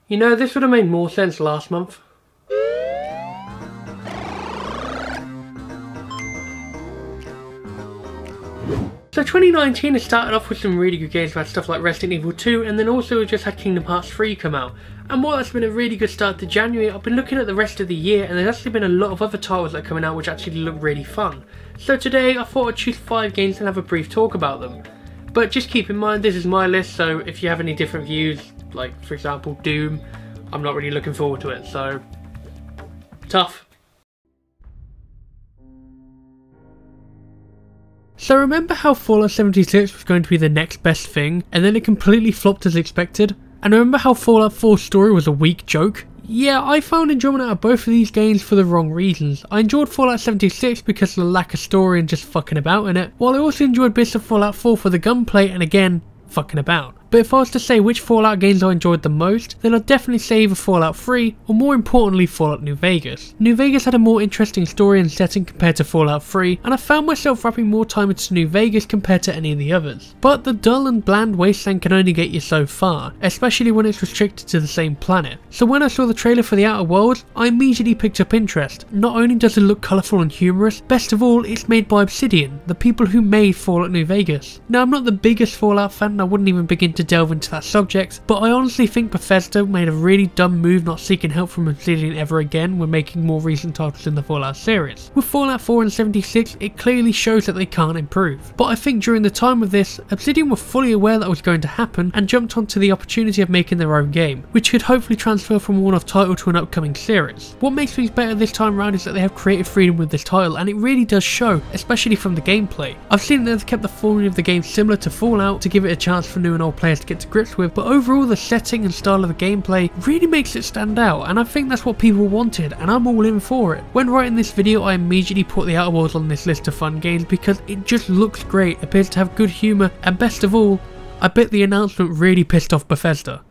You know, this would have made more sense last month. So 2019 has started off with some really good games about stuff like Resident Evil 2, and then also we just had Kingdom Hearts 3 come out. And while that's been a really good start to January, I've been looking at the rest of the year and there's actually been a lot of other titles that are coming out which actually look really fun. So today I thought I'd choose 5 games and have a brief talk about them. But just keep in mind this is my list, so if you have any different views, like for example Doom, I'm not really looking forward to it, so tough. So remember how Fallout 76 was going to be the next best thing, and then it completely flopped as expected? And remember how Fallout 4's story was a weak joke? Yeah, I found enjoyment out of both of these games for the wrong reasons. I enjoyed Fallout 76 because of the lack of story and just fucking about in it, while I also enjoyed bits of Fallout 4 for the gunplay and again, fucking about. But if I was to say which Fallout games I enjoyed the most, then I'd definitely say either Fallout 3 or more importantly Fallout New Vegas. New Vegas had a more interesting story and setting compared to Fallout 3, and I found myself wrapping more time into New Vegas compared to any of the others. But the dull and bland wasteland can only get you so far, especially when it's restricted to the same planet. So when I saw the trailer for the Outer Worlds, I immediately picked up interest. Not only does it look colourful and humorous, best of all it's made by Obsidian, the people who made Fallout New Vegas. Now I'm not the biggest Fallout fan and I wouldn't even begin to delve into that subject, but I honestly think Bethesda made a really dumb move not seeking help from Obsidian ever again when making more recent titles in the Fallout series. With Fallout 4 and 76 it clearly shows that they can't improve, but I think during the time of this, Obsidian were fully aware that was going to happen and jumped onto the opportunity of making their own game, which could hopefully transfer from a one-off title to an upcoming series. What makes things better this time around is that they have creative freedom with this title, and it really does show, especially from the gameplay. I've seen that they've kept the formula of the game similar to Fallout to give it a chance for new and old players to get to grips with, but overall the setting and style of the gameplay really makes it stand out, and I think that's what people wanted and I'm all in for it. When writing this video I immediately put the Outer Worlds on this list of fun games because it just looks great, appears to have good humour, and best of all, I bet the announcement really pissed off Bethesda.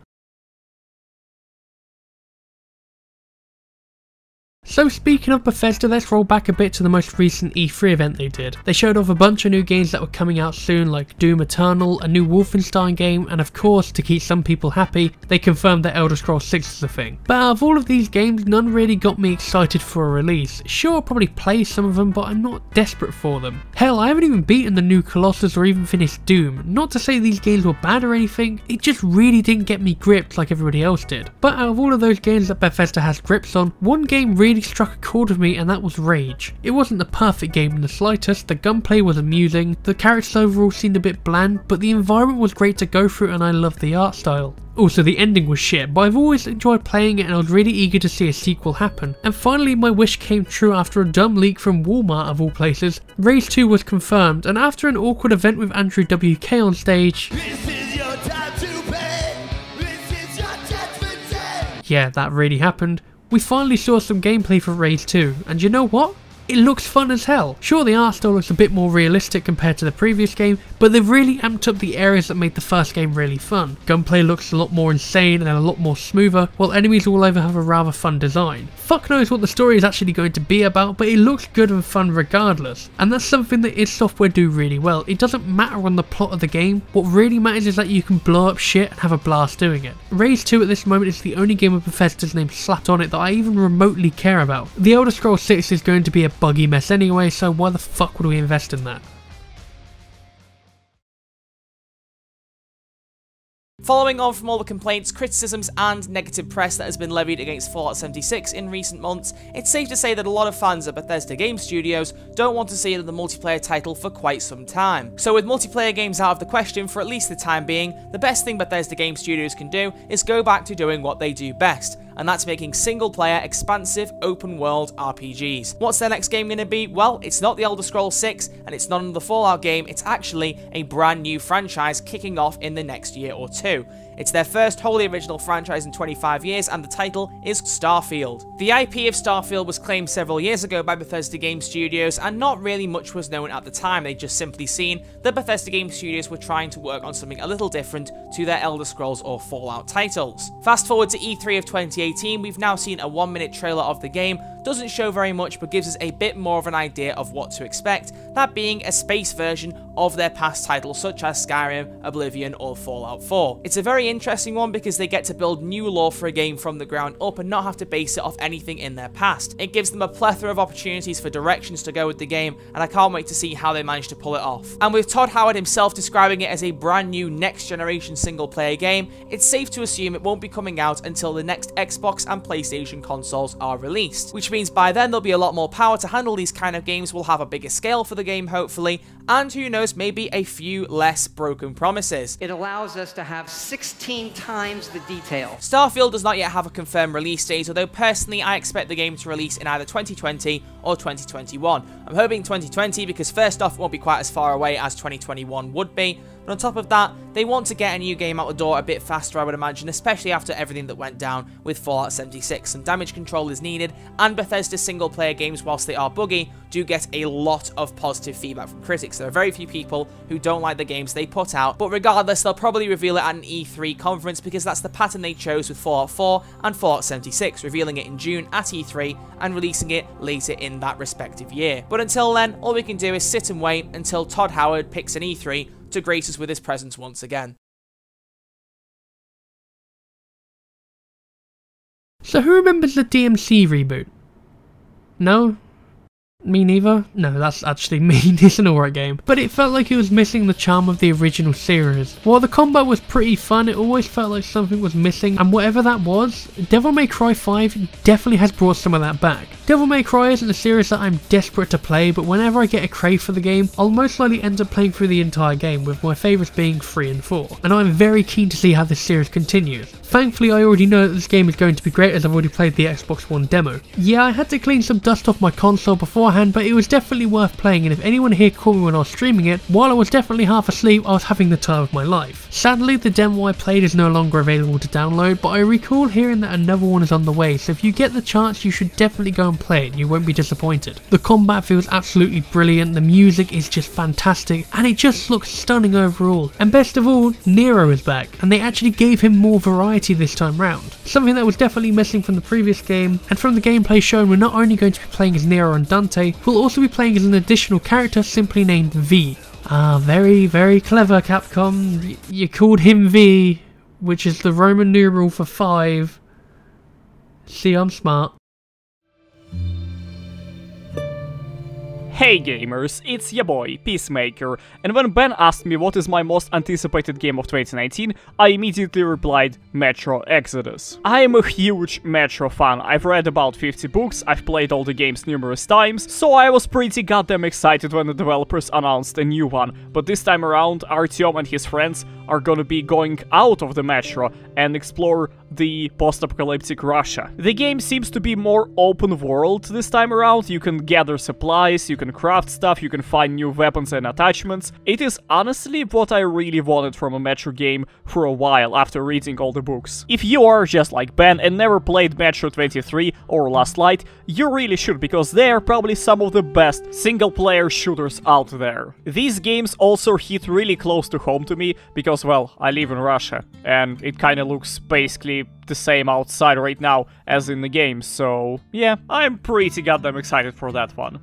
So speaking of Bethesda, let's roll back a bit to the most recent E3 event they did. They showed off a bunch of new games that were coming out soon, like Doom Eternal, a new Wolfenstein game, and of course, to keep some people happy, they confirmed that Elder Scrolls 6 is a thing. But out of all of these games, none really got me excited for a release. Sure, I'll probably play some of them, but I'm not desperate for them. Hell, I haven't even beaten the new Colossus or even finished Doom. Not to say these games were bad or anything, it just really didn't get me gripped like everybody else did. But out of all of those games that Bethesda has grips on, one game really struck a chord with me, and that was Rage. It wasn't the perfect game in the slightest, the gunplay was amusing, the characters overall seemed a bit bland, but the environment was great to go through and I loved the art style. Also, the ending was shit, but I've always enjoyed playing it and I was really eager to see a sequel happen. And finally my wish came true after a dumb leak from Walmart of all places. Rage 2 was confirmed, and after an awkward event with Andrew WK on stage, yeah, that really happened, we finally saw some gameplay for Rage 2, and you know what? It looks fun as hell. Sure, the art style looks a bit more realistic compared to the previous game, but they've really amped up the areas that made the first game really fun. Gunplay looks a lot more insane and a lot more smoother, while enemies all over have a rather fun design. Fuck knows what the story is actually going to be about, but it looks good and fun regardless. And that's something that id Software do really well. It doesn't matter on the plot of the game, what really matters is that you can blow up shit and have a blast doing it. Rage 2 at this moment is the only game with Bethesda's name slapped on it that I even remotely care about. The Elder Scrolls 6 is going to be a buggy mess anyway, so why the fuck would we invest in that? Following on from all the complaints, criticisms and negative press that has been levied against Fallout 76 in recent months, it's safe to say that a lot of fans at Bethesda Game Studios don't want to see another multiplayer title for quite some time. So with multiplayer games out of the question for at least the time being, the best thing Bethesda Game Studios can do is go back to doing what they do best, and that's making single-player, expansive, open-world RPGs. What's their next game going to be? Well, it's not the Elder Scrolls 6, and it's not another Fallout game, it's actually a brand new franchise kicking off in the next year or two. It's their first wholly original franchise in 25 years, and the title is Starfield. The IP of Starfield was claimed several years ago by Bethesda Game Studios, and not really much was known at the time. They'd just simply seen that Bethesda Game Studios were trying to work on something a little different to their Elder Scrolls or Fallout titles. Fast forward to E3 of 2018, we've now seen a 1-minute trailer of the game doesn't show very much but gives us a bit more of an idea of what to expect, that being a space version of their past titles such as Skyrim, Oblivion or Fallout 4. It's a very interesting one because they get to build new lore for a game from the ground up and not have to base it off anything in their past. It gives them a plethora of opportunities for directions to go with the game, and I can't wait to see how they manage to pull it off. And with Todd Howard himself describing it as a brand new next generation single player game, it's safe to assume it won't be coming out until the next Xbox and PlayStation consoles are released, which means by then there'll be a lot more power to handle these kind of games, we'll have a bigger scale for the game hopefully, and who knows, maybe a few less broken promises. It allows us to have 16 times the detail. Starfield does not yet have a confirmed release date, although personally I expect the game to release in either 2020 or 2021. I'm hoping 2020 because first off it won't be quite as far away as 2021 would be, but on top of that, they want to get a new game out the door a bit faster I would imagine, especially after everything that went down with Fallout 76. Some damage control is needed, and Bethesda's single player games, whilst they are buggy, do get a lot of positive feedback from critics. There are very few people who don't like the games they put out, but regardless they'll probably reveal it at an E3 conference because that's the pattern they chose with Fallout 4 and Fallout 76, revealing it in June at E3 and releasing it later in that respective year. But until then, all we can do is sit and wait until Todd Howard picks an E3 to grace us with his presence once again. So who remembers the DMC reboot? No? Me neither? No, that's actually mean. It's an alright game. But it felt like it was missing the charm of the original series. While the combat was pretty fun, it always felt like something was missing, and whatever that was, Devil May Cry 5 definitely has brought some of that back. Devil May Cry isn't a series that I'm desperate to play, but whenever I get a crave for the game, I'll most likely end up playing through the entire game, with my favourites being 3 and 4. And I'm very keen to see how this series continues. Thankfully I already know that this game is going to be great as I've already played the Xbox One demo. Yeah, I had to clean some dust off my console beforehand, but it was definitely worth playing, and if anyone here caught me when I was streaming it, while I was definitely half asleep, I was having the time of my life. Sadly, the demo I played is no longer available to download, but I recall hearing that another one is on the way, so if you get the chance you should definitely go and play it, you won't be disappointed. The combat feels absolutely brilliant, the music is just fantastic, and it just looks stunning overall. And best of all, Nero is back, and they actually gave him more variety this time round. Something that was definitely missing from the previous game, and from the gameplay shown we're not only going to be playing as Nero and Dante, we'll also be playing as an additional character simply named V. Ah, very, very clever Capcom. You called him V, which is the Roman numeral for 5. See, I'm smart. Hey gamers, it's ya boy, Peacemaker, and when Ben asked me what is my most anticipated game of 2019, I immediately replied Metro Exodus. I am a huge Metro fan, I've read about 50 books, I've played all the games numerous times, so I was pretty goddamn excited when the developers announced a new one, but this time around Artyom and his friends are gonna be going out of the Metro and explore the post-apocalyptic Russia. The game seems to be more open world this time around, you can gather supplies, you can craft stuff, you can find new weapons and attachments. It is honestly what I really wanted from a Metro game for a while after reading all the books. If you are just like Ben and never played Metro 23 or Last Light, you really should, because they are probably some of the best single-player shooters out there. These games also hit really close to home to me, because, well, I live in Russia, and it kinda looks basically the same outside right now as in the game, so yeah, I'm pretty goddamn excited for that one.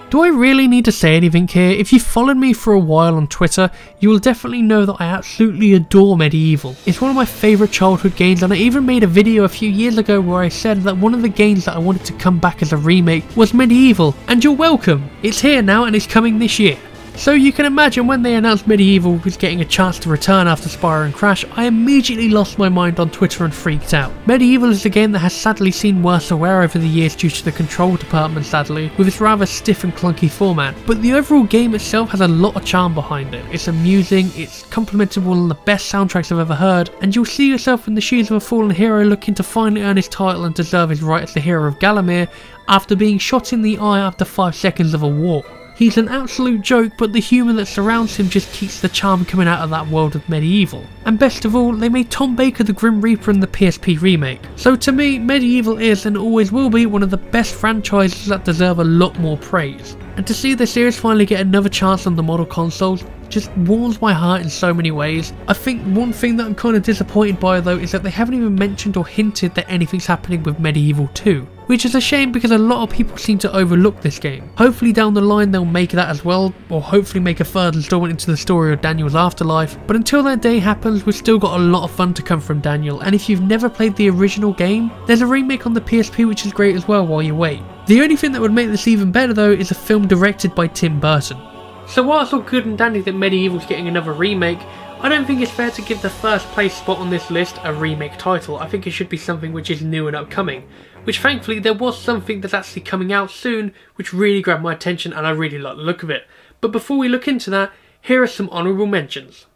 Do I really need to say anything here? If you've followed me for a while on Twitter, you will definitely know that I absolutely adore Medieval. It's one of my favourite childhood games, and I even made a video a few years ago where I said that one of the games that I wanted to come back as a remake was Medieval, and you're welcome! It's here now and it's coming this year. So you can imagine when they announced Medieval was getting a chance to return after Spyro and Crash, I immediately lost my mind on Twitter and freaked out. Medieval is a game that has sadly seen worse wear over the years due to the control department sadly, with its rather stiff and clunky format, but the overall game itself has a lot of charm behind it. It's amusing, it's complemented one of the best soundtracks I've ever heard, and you'll see yourself in the shoes of a fallen hero looking to finally earn his title and deserve his right as the hero of Galamir after being shot in the eye after 5 seconds of a war. He's an absolute joke, but the humour that surrounds him just keeps the charm coming out of that world of Medieval. And best of all, they made Tom Baker the Grim Reaper in the PSP remake. So to me, Medieval is and always will be one of the best franchises that deserve a lot more praise. And to see the series finally get another chance on the model consoles just warms my heart in so many ways. I think one thing that I'm kind of disappointed by though is that they haven't even mentioned or hinted that anything's happening with Medieval 2. Which is a shame because a lot of people seem to overlook this game. Hopefully down the line they'll make that as well, or hopefully make a third installment into the story of Daniel's afterlife, but until that day happens we've still got a lot of fun to come from Daniel, and if you've never played the original game, there's a remake on the PSP which is great as well while you wait. The only thing that would make this even better though is a film directed by Tim Burton. So while it's all good and dandy that Medieval's getting another remake, I don't think it's fair to give the first place spot on this list a remake title. I think it should be something which is new and upcoming. Which thankfully there was something that's actually coming out soon which really grabbed my attention and I really like the look of it. But before we look into that, here are some honourable mentions.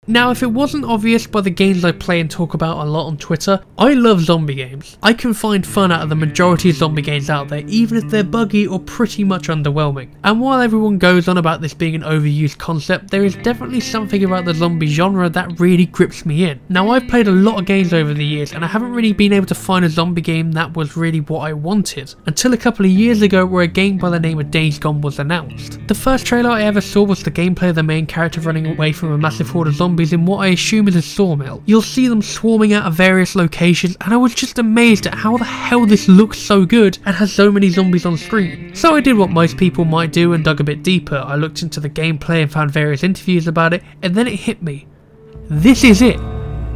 Now, if it wasn't obvious by the games I play and talk about a lot on Twitter, I love zombie games. I can find fun out of the majority of zombie games out there, even if they're buggy or pretty much underwhelming. And while everyone goes on about this being an overused concept, there is definitely something about the zombie genre that really grips me in. Now, I've played a lot of games over the years and I haven't really been able to find a zombie game that was really what I wanted, until a couple of years ago where a game by the name of Days Gone was announced. The first trailer I ever saw was the gameplay of the main character running away from a massive horde of zombies in what I assume is a sawmill. You'll see them swarming out of various locations and I was just amazed at how the hell this looks so good and has so many zombies on screen. So I did what most people might do and dug a bit deeper. I looked into the gameplay and found various interviews about it, and then it hit me. This is it.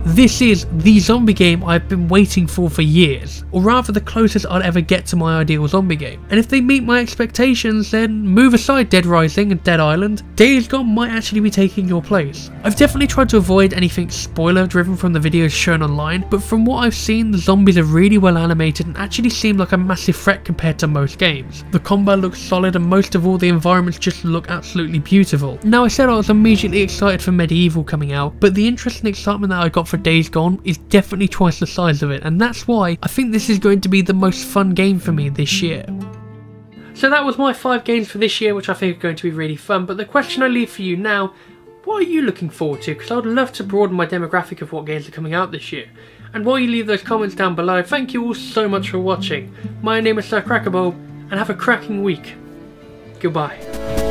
This is the zombie game I've been waiting for years, or rather the closest I'd ever get to my ideal zombie game. And if they meet my expectations, then move aside Dead Rising and Dead Island, Days Gone might actually be taking your place. I've definitely tried to avoid anything spoiler driven from the videos shown online, but from what I've seen, the zombies are really well animated and actually seem like a massive threat compared to most games. The combat looks solid and most of all the environments just look absolutely beautiful. Now, I said I was immediately excited for Medieval coming out, but the interest and excitement that I got for Days Gone is definitely twice the size of it, and that's why I think this is going to be the most fun game for me this year. So that was my 5 games for this year, which I think are going to be really fun, but the question I leave for you now, what are you looking forward to? Because I would love to broaden my demographic of what games are coming out this year. And while you leave those comments down below, thank you all so much for watching. My name is SirCrackerBulb, and have a cracking week. Goodbye.